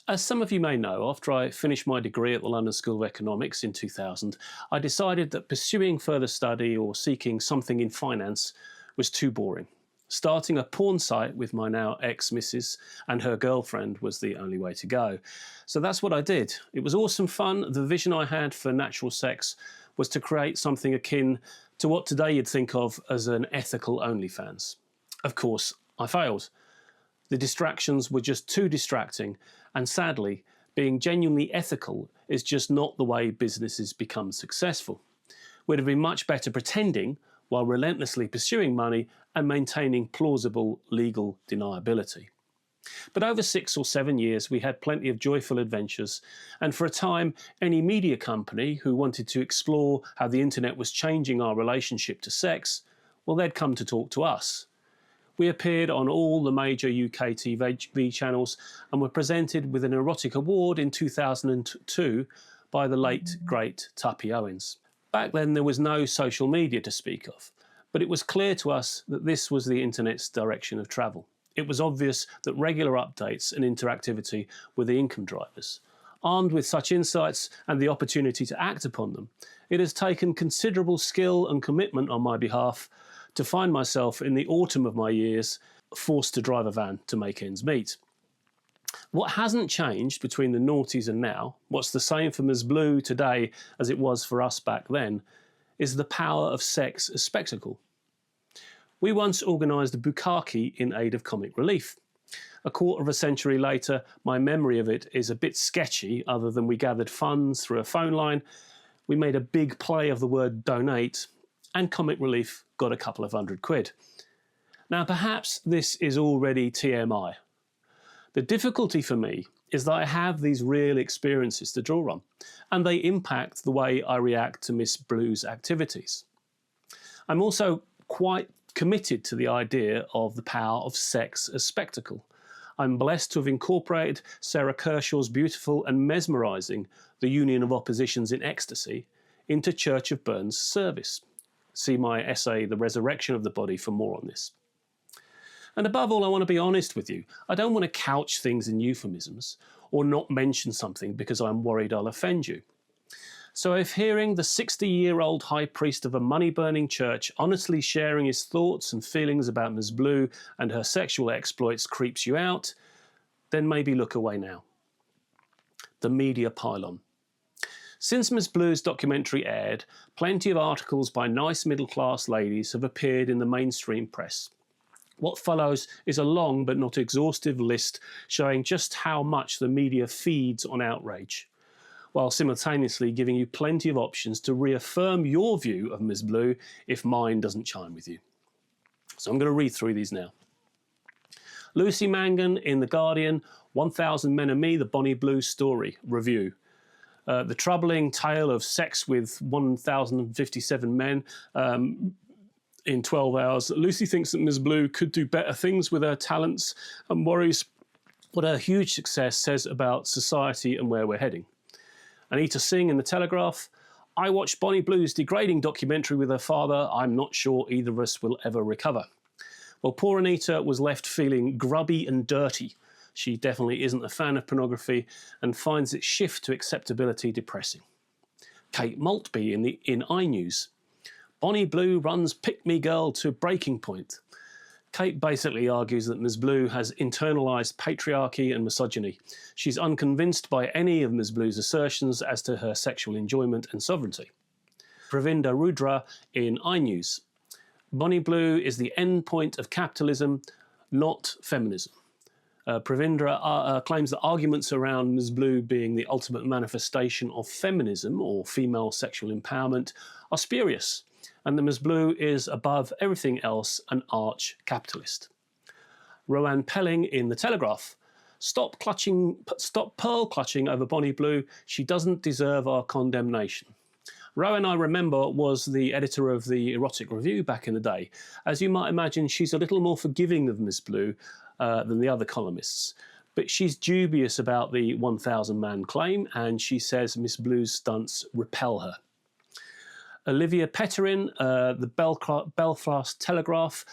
As some of you may know, after I finished my degree at the London School of Economics in 2000, I decided that pursuing further study or seeking something in finance was too boring. Starting a porn site with my now ex-missus and her girlfriend was the only way to go. So that's what I did. It was awesome fun. The vision I had for natural sex was to create something akin to what today you'd think of as an ethical OnlyFans. Of course, I failed. The distractions were just too distracting, and sadly, being genuinely ethical is just not the way businesses become successful. We'd have been much better pretending while relentlessly pursuing money and maintaining plausible legal deniability. But over 6 or 7 years, we had plenty of joyful adventures, and for a time, any media company who wanted to explore how the internet was changing our relationship to sex, well, they'd come to talk to us. We appeared on all the major UK TV channels and were presented with an erotic award in 2002 by the late, great Tuppy Owens. Back then there was no social media to speak of, but it was clear to us that this was the internet's direction of travel. It was obvious that regular updates and interactivity were the income drivers. Armed with such insights and the opportunity to act upon them, it has taken considerable skill and commitment on my behalf to find myself in the autumn of my years forced to drive a van to make ends meet. What hasn't changed between the noughties and now, what's the same for Ms Blue today as it was for us back then, is the power of sex as spectacle. We once organised a bukkake in aid of comic relief. A quarter of a century later, my memory of it is a bit sketchy, other than we gathered funds through a phone line, we made a big play of the word donate, and comic relief got a couple of £100. Now perhaps this is already TMI. The difficulty for me is that I have these real experiences to draw on, and they impact the way I react to Miss Blue's activities. I'm also quite committed to the idea of the power of sex as spectacle. I'm blessed to have incorporated Sarah Kershaw's beautiful and mesmerising The Union of Oppositions in Ecstasy into Church of Burns service. See my essay, The Resurrection of the Body, for more on this. And above all, I want to be honest with you. I don't want to couch things in euphemisms or not mention something because I'm worried I'll offend you. So if hearing the 60-year-old high priest of a money-burning church honestly sharing his thoughts and feelings about Ms Blue and her sexual exploits creeps you out, then maybe look away now. The media pylon. Since Ms Blue's documentary aired, plenty of articles by nice middle-class ladies have appeared in the mainstream press. What follows is a long but not exhaustive list showing just how much the media feeds on outrage, while simultaneously giving you plenty of options to reaffirm your view of Ms Blue if mine doesn't chime with you. So I'm going to read through these now. Lucy Mangan in The Guardian, 1000 Men and Me, the Bonnie Blue Story review. The troubling tale of sex with 1,057 men in 12 hours. Lucy thinks that Ms Blue could do better things with her talents and worries what her huge success says about society and where we're heading. Anita Singh in The Telegraph. I watched Bonnie Blue's degrading documentary with her father. I'm not sure either of us will ever recover. Well, poor Anita was left feeling grubby and dirty. She definitely isn't a fan of pornography and finds its shift to acceptability depressing. Kate Maltby in INews. Bonnie Blue runs Pick Me Girl to breaking point. Kate basically argues that Ms Blue has internalised patriarchy and misogyny. She's unconvinced by any of Ms Blue's assertions as to her sexual enjoyment and sovereignty. Pravina Rhudra in INews. Bonnie Blue is the end point of capitalism, not feminism. Pravindra claims that arguments around Ms Blue being the ultimate manifestation of feminism or female sexual empowerment are spurious, and that Ms Blue is above everything else an arch capitalist. Rowan Pelling in The Telegraph. Stop pearl clutching over Bonnie Blue. She doesn't deserve our condemnation. Rowan, I remember, was the editor of the Erotic Review back in the day. As you might imagine, she's a little more forgiving of Ms Blue than the other columnists. But she's dubious about the 1,000-man claim, and she says Ms Blue's stunts repel her. Olivia Petterin, the Belfast Telegraph.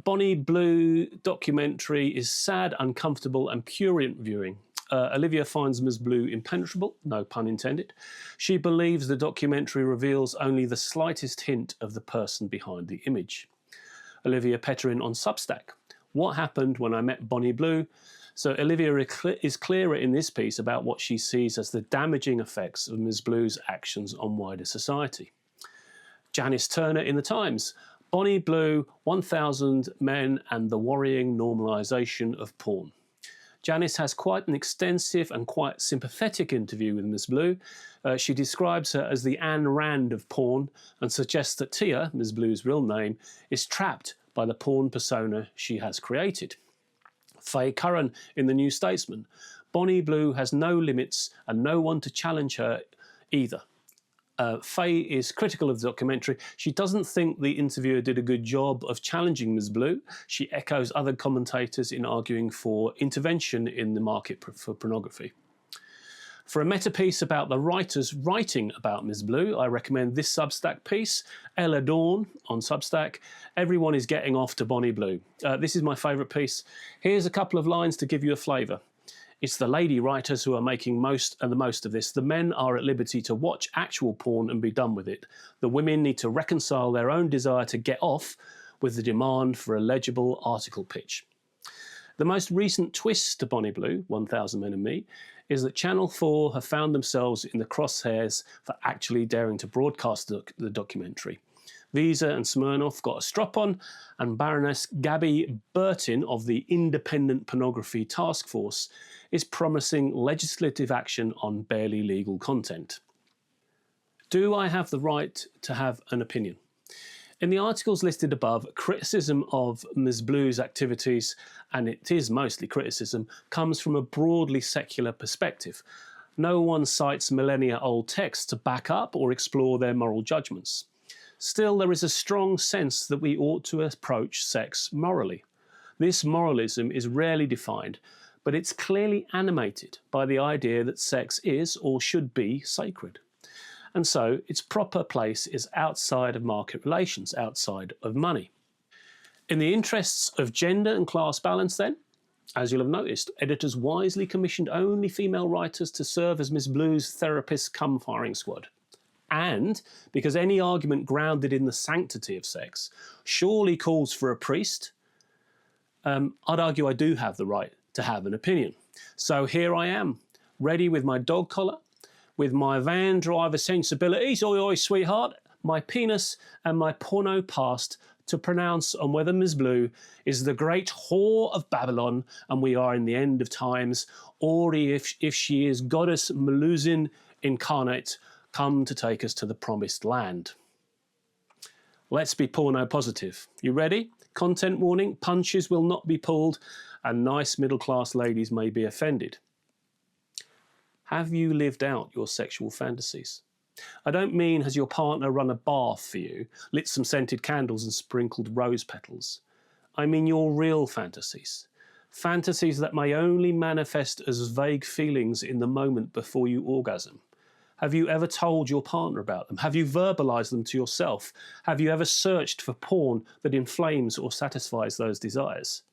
Bonnie Blue documentary is sad, uncomfortable and prurient viewing. Olivia finds Ms. Blue impenetrable, no pun intended. She believes the documentary reveals only the slightest hint of the person behind the image. Olivia Petterin on Substack. What happened when I met Bonnie Blue? So Olivia is clearer in this piece about what she sees as the damaging effects of Ms. Blue's actions on wider society. Janice Turner in the Times. Bonnie Blue, 1000 Men and the Worrying Normalisation of Porn. Janice has quite an extensive and quite sympathetic interview with Ms. Blue. She describes her as the Anne Rand of porn and suggests that Tia, Ms. Blue's real name, is trapped by the porn persona she has created. Faye Curran in the New Statesman. Bonnie Blue has no limits and no one to challenge her either. Faye is critical of the documentary. She doesn't think the interviewer did a good job of challenging Ms. Blue. She echoes other commentators in arguing for intervention in the market for pornography. For a meta piece about the writers writing about Ms. Blue, I recommend this Substack piece, Ella Dorn on Substack. Everyone is getting off to Bonnie Blue. This is my favourite piece. Here's a couple of lines to give you a flavour. It's the lady writers who are making the most of this. The men are at liberty to watch actual porn and be done with it. The women need to reconcile their own desire to get off with the demand for a legible article pitch. The most recent twist to Bonnie Blue, 1000 Men and Me, is that Channel 4 have found themselves in the crosshairs for actually daring to broadcast the documentary. Visa and Smirnoff got a strop on, and Baroness Gabby Burton of the Independent Pornography Task Force is promising legislative action on barely legal content. Do I have the right to have an opinion? In the articles listed above, criticism of Ms. Blue's activities, and it is mostly criticism, comes from a broadly secular perspective. No one cites millennia-old texts to back up or explore their moral judgments. Still, there is a strong sense that we ought to approach sex morally. This moralism is rarely defined, but it's clearly animated by the idea that sex is or should be sacred. And so its proper place is outside of market relations, outside of money. In the interests of gender and class balance then, as you'll have noticed, editors wisely commissioned only female writers to serve as Ms. Blue's therapist cum firing squad. And because any argument grounded in the sanctity of sex surely calls for a priest, I'd argue I do have the right to have an opinion. So here I am, ready with my dog collar, with my van driver sensibilities, oi oi sweetheart, my penis and my porno past to pronounce on whether Ms. Blue is the great whore of Babylon and we are in the end of times, or if she is goddess Melusine incarnate, come to take us to the promised land. Let's be porno positive. You ready? Content warning, punches will not be pulled and nice middle-class ladies may be offended. Have you lived out your sexual fantasies? I don't mean has your partner run a bath for you, lit some scented candles and sprinkled rose petals. I mean your real fantasies. Fantasies that may only manifest as vague feelings in the moment before you orgasm. Have you ever told your partner about them? Have you verbalised them to yourself? Have you ever searched for porn that inflames or satisfies those desires?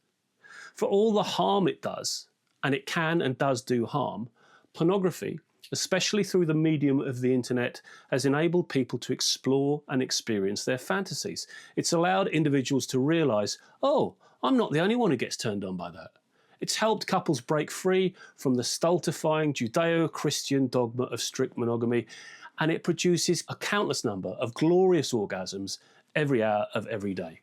For all the harm it does, and it can and does do harm, pornography, especially through the medium of the internet, has enabled people to explore and experience their fantasies. It's allowed individuals to realise, oh, I'm not the only one who gets turned on by that. It's helped couples break free from the stultifying Judeo-Christian dogma of strict monogamy, and it produces a countless number of glorious orgasms every hour of every day.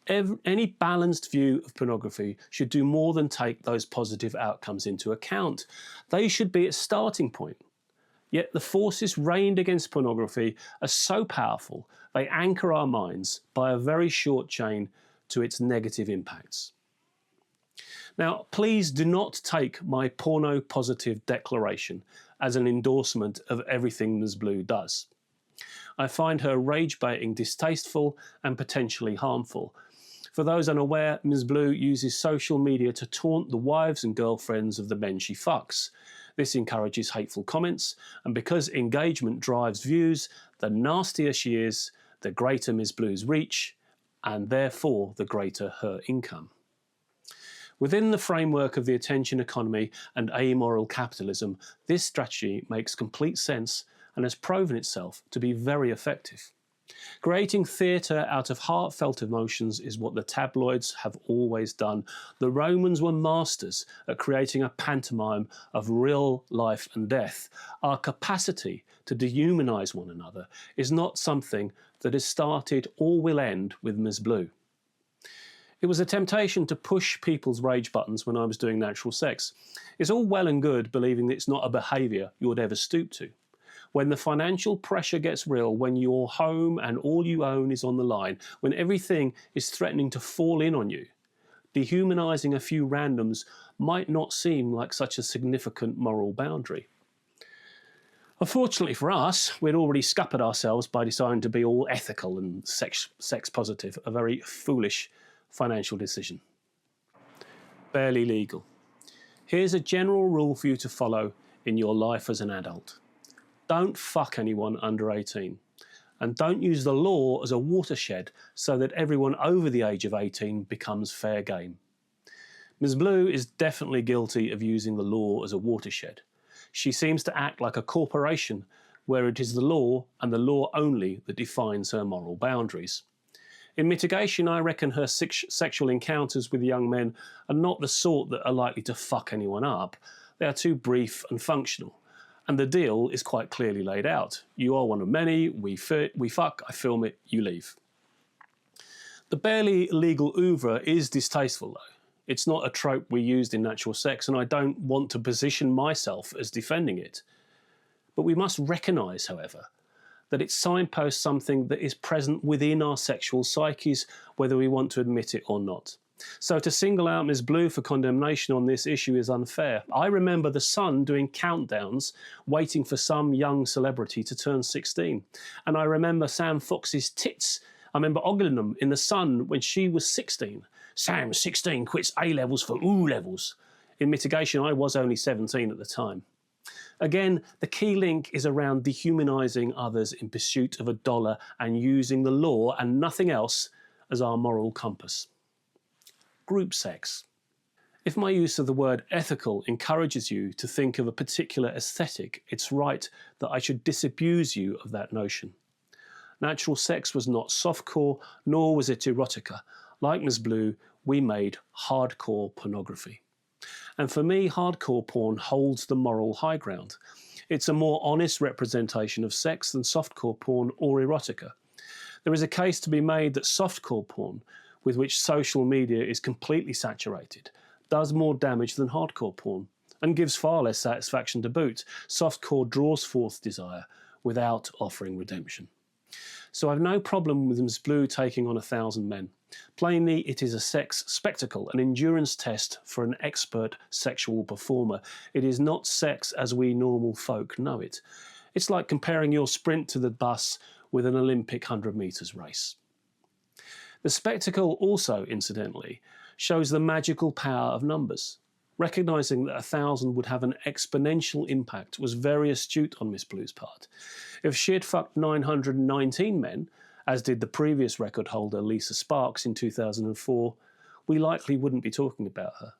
Any balanced view of pornography should do more than take those positive outcomes into account. They should be a starting point. Yet the forces rained against pornography are so powerful, they anchor our minds by a very short chain to its negative impacts. Now, please do not take my porno-positive declaration as an endorsement of everything Ms. Blue does. I find her rage-baiting distasteful and potentially harmful. For those unaware, Ms. Blue uses social media to taunt the wives and girlfriends of the men she fucks. This encourages hateful comments, and because engagement drives views, the nastier she is, the greater Ms. Blue's reach, and therefore the greater her income. Within the framework of the attention economy and amoral capitalism, this strategy makes complete sense and has proven itself to be very effective. Creating theatre out of heartfelt emotions is what the tabloids have always done. The Romans were masters at creating a pantomime of real life and death. Our capacity to dehumanise one another is not something that has started or will end with Ms. Blue. It was a temptation to push people's rage buttons when I was doing natural sex. It's all well and good believing that it's not a behaviour you would ever stoop to. When the financial pressure gets real, when your home and all you own is on the line, when everything is threatening to fall in on you, dehumanising a few randoms might not seem like such a significant moral boundary. Unfortunately for us, we'd already scuppered ourselves by deciding to be all ethical and sex positive, a very foolish financial decision. Barely legal. Here's a general rule for you to follow in your life as an adult. Don't fuck anyone under 18. And don't use the law as a watershed so that everyone over the age of 18 becomes fair game. Ms. Blue is definitely guilty of using the law as a watershed. She seems to act like a corporation where it is the law and the law only that defines her moral boundaries. In mitigation, I reckon her sexual encounters with young men are not the sort that are likely to fuck anyone up. They are too brief and functional. And the deal is quite clearly laid out. You are one of many, we fuck, I film it, you leave. The barely legal oeuvre is distasteful though. It's not a trope we used in natural sex, and I don't want to position myself as defending it. But we must recognise, however, that it signposts something that is present within our sexual psyches, whether we want to admit it or not. So to single out Ms. Blue for condemnation on this issue is unfair. I remember The Sun doing countdowns, waiting for some young celebrity to turn 16. And I remember Sam Fox's tits. I remember ogling them in The Sun when she was 16. Sam, 16, quits A-levels for O-levels. In mitigation, I was only 17 at the time. Again, the key link is around dehumanising others in pursuit of a dollar and using the law and nothing else as our moral compass. Group sex. If my use of the word ethical encourages you to think of a particular aesthetic, it's right that I should disabuse you of that notion. Natural sex was not softcore, nor was it erotica. Like Ms. Blue, we made hardcore pornography. And for me, hardcore porn holds the moral high ground. It's a more honest representation of sex than softcore porn or erotica. There is a case to be made that softcore porn, with which social media is completely saturated, does more damage than hardcore porn and gives far less satisfaction to boot. Softcore draws forth desire without offering redemption. So I've no problem with Ms. Blue taking on 1,000 men. Plainly, it is a sex spectacle, an endurance test for an expert sexual performer. It is not sex as we normal folk know it. It's like comparing your sprint to the bus with an Olympic 100 metres race. The spectacle also, incidentally, shows the magical power of numbers. Recognising that 1,000 would have an exponential impact was very astute on Miss Blue's part. If she had fucked 919 men, as did the previous record holder Lisa Sparks in 2004, we likely wouldn't be talking about her.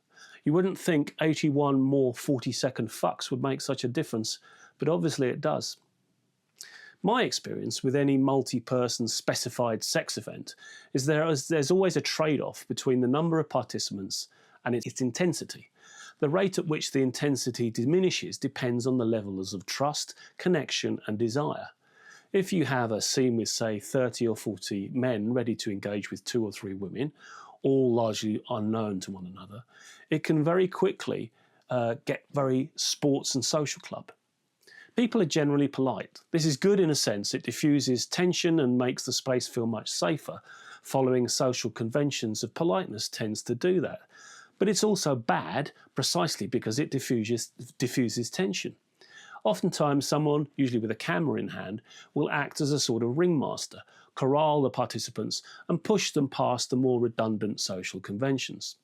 You wouldn't think 81 more 40-second fucks would make such a difference, but obviously it does. My experience with any multi-person specified sex event is there's always a trade-off between the number of participants and its intensity. The rate at which the intensity diminishes depends on the levels of trust, connection and desire. If you have a scene with, say, 30 or 40 men ready to engage with 2 or 3 women, all largely unknown to one another, it can very quickly get very sports and social club. People are generally polite. This is good in a sense. It diffuses tension and makes the space feel much safer. Following social conventions of politeness tends to do that. But it's also bad precisely because it diffuses tension. Oftentimes someone, usually with a camera in hand, will act as a sort of ringmaster, corral the participants and push them past the more redundant social conventions.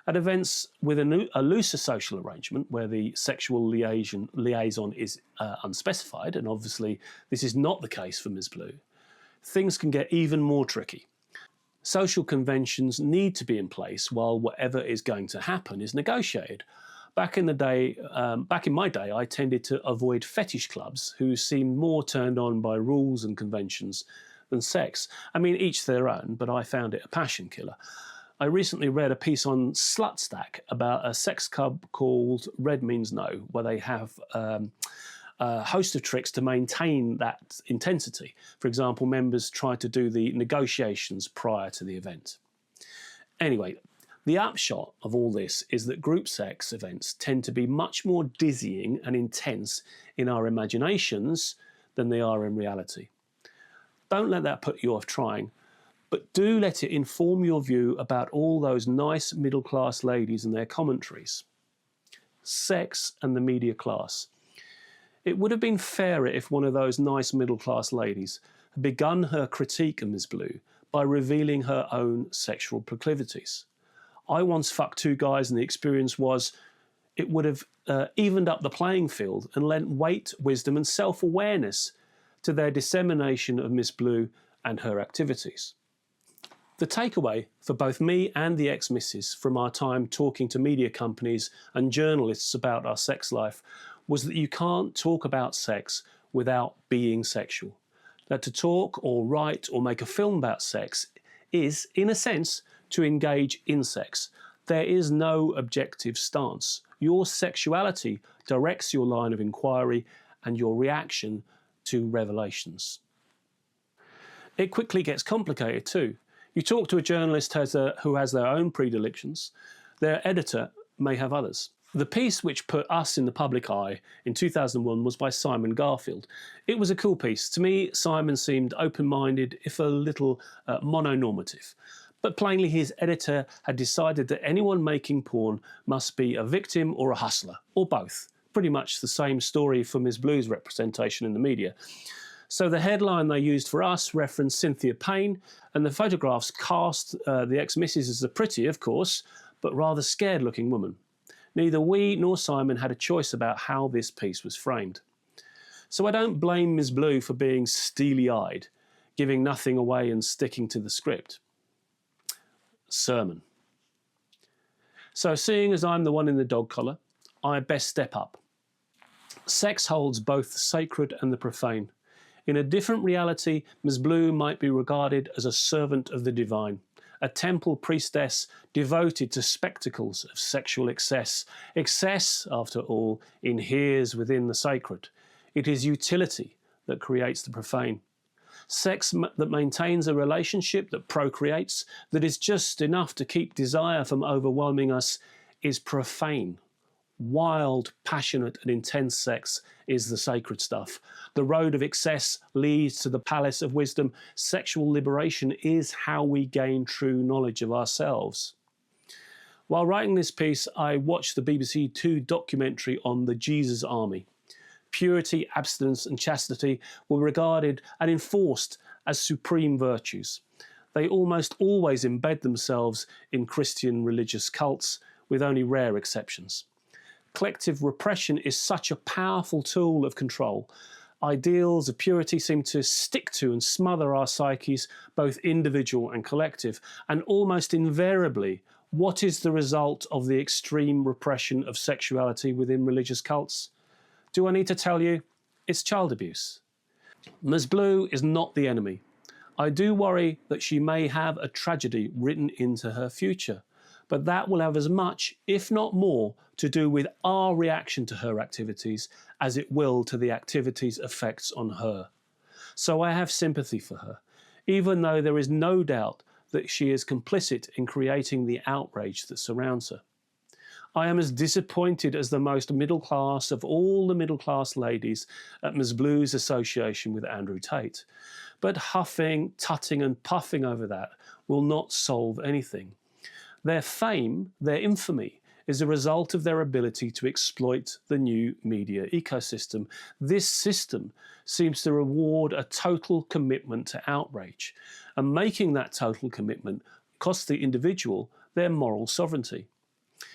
At events with a looser social arrangement where the sexual liaison is unspecified, and obviously this is not the case for Ms. Blue, things can get even more tricky. Social conventions need to be in place while whatever is going to happen is negotiated. Back in my day, I tended to avoid fetish clubs who seemed more turned on by rules and conventions than sex. I mean, each their own, but I found it a passion killer. I recently read a piece on Substack about a sex club called Red Means No, where they have a host of tricks to maintain that intensity. For example, members try to do the negotiations prior to the event. Anyway, the upshot of all this is that group sex events tend to be much more dizzying and intense in our imaginations than they are in reality. Don't let that put you off trying, but do let it inform your view about all those nice middle-class ladies and their commentaries. Sex and the media class. It would have been fairer if one of those nice middle-class ladies had begun her critique of Ms. Blue by revealing her own sexual proclivities. I once fucked two guys and the experience was it would have evened up the playing field and lent weight, wisdom and self-awareness to their dissemination of Miss Blue and her activities. The takeaway for both me and the ex-missus from our time talking to media companies and journalists about our sex life was that you can't talk about sex without being sexual. That to talk or write or make a film about sex is, in a sense, to engage in sex. There is no objective stance. Your sexuality directs your line of inquiry and your reaction to revelations. It quickly gets complicated too. You talk to a journalist who has their own predilections. Their editor may have others. The piece which put us in the public eye in 2001 was by Simon Garfield. It was a cool piece. To me, Simon seemed open-minded, if a little mononormative. But plainly his editor had decided that anyone making porn must be a victim or a hustler, or both. Pretty much the same story for Ms. Blue's representation in the media. So the headline they used for us referenced Cynthia Payne, and the photographs cast the ex-missus as a pretty, of course, but rather scared-looking woman. Neither we nor Simon had a choice about how this piece was framed. So I don't blame Ms. Blue for being steely-eyed, giving nothing away and sticking to the script. Sermon. So seeing as I'm the one in the dog collar, I best step up. Sex holds both the sacred and the profane. In a different reality, Ms. Blue might be regarded as a servant of the divine, a temple priestess devoted to spectacles of sexual excess. Excess, after all, inheres within the sacred. It is utility that creates the profane. Sex that maintains a relationship, that procreates, that is just enough to keep desire from overwhelming us, is profane. Wild, passionate and intense sex is the sacred stuff. The road of excess leads to the palace of wisdom. Sexual liberation is how we gain true knowledge of ourselves. While writing this piece, I watched the BBC Two documentary on the Jesus Army. Purity, abstinence and chastity were regarded and enforced as supreme virtues. They almost always embed themselves in Christian religious cults, with only rare exceptions. Collective repression is such a powerful tool of control. Ideals of purity seem to stick to and smother our psyches, both individual and collective, and almost invariably, what is the result of the extreme repression of sexuality within religious cults? Do I need to tell you? It's child abuse. Ms. Blue is not the enemy. I do worry that she may have a tragedy written into her future, but that will have as much, if not more, to do with our reaction to her activities as it will to the activities' effects on her. So I have sympathy for her, even though there is no doubt that she is complicit in creating the outrage that surrounds her. I am as disappointed as the most middle class of all the middle class ladies at Ms. Blue's association with Andrew Tate. But huffing, tutting and puffing over that will not solve anything. Their fame, their infamy, is a result of their ability to exploit the new media ecosystem. This system seems to reward a total commitment to outrage, and making that total commitment costs the individual their moral sovereignty.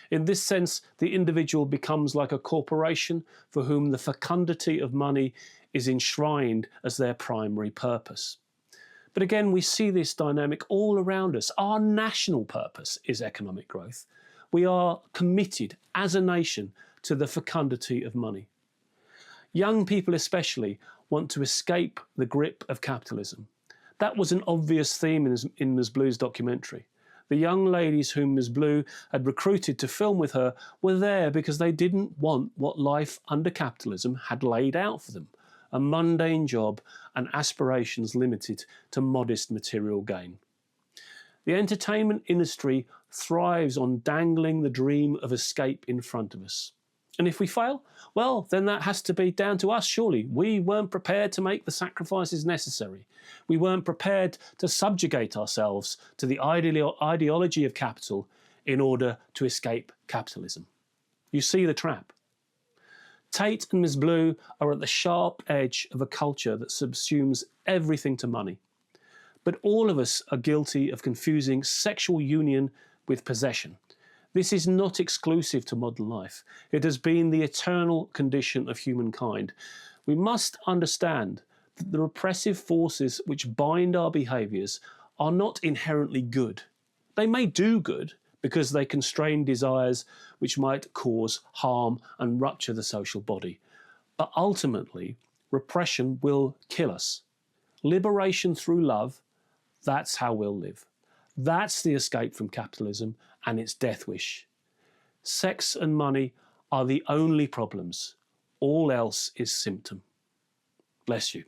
In this sense, the individual becomes like a corporation for whom the fecundity of money is enshrined as their primary purpose. But again, we see this dynamic all around us. Our national purpose is economic growth. We are committed as a nation to the fecundity of money. Young people especially want to escape the grip of capitalism. That was an obvious theme in Ms. Blue's documentary. The young ladies whom Ms. Blue had recruited to film with her were there because they didn't want what life under capitalism had laid out for them, a mundane job and aspirations limited to modest material gain. The entertainment industry thrives on dangling the dream of escape in front of us. And if we fail, well, then that has to be down to us, surely. We weren't prepared to make the sacrifices necessary. We weren't prepared to subjugate ourselves to the ideology of capital in order to escape capitalism. You see the trap. Tate and Ms. Blue are at the sharp edge of a culture that subsumes everything to money. But all of us are guilty of confusing sexual union with possession. This is not exclusive to modern life. It has been the eternal condition of humankind. We must understand that the repressive forces which bind our behaviours are not inherently good. They may do good because they constrain desires which might cause harm and rupture the social body. But ultimately, repression will kill us. Liberation through love, that's how we'll live. That's the escape from capitalism and its death wish. Sex and money are the only problems. All else is symptom. Bless you.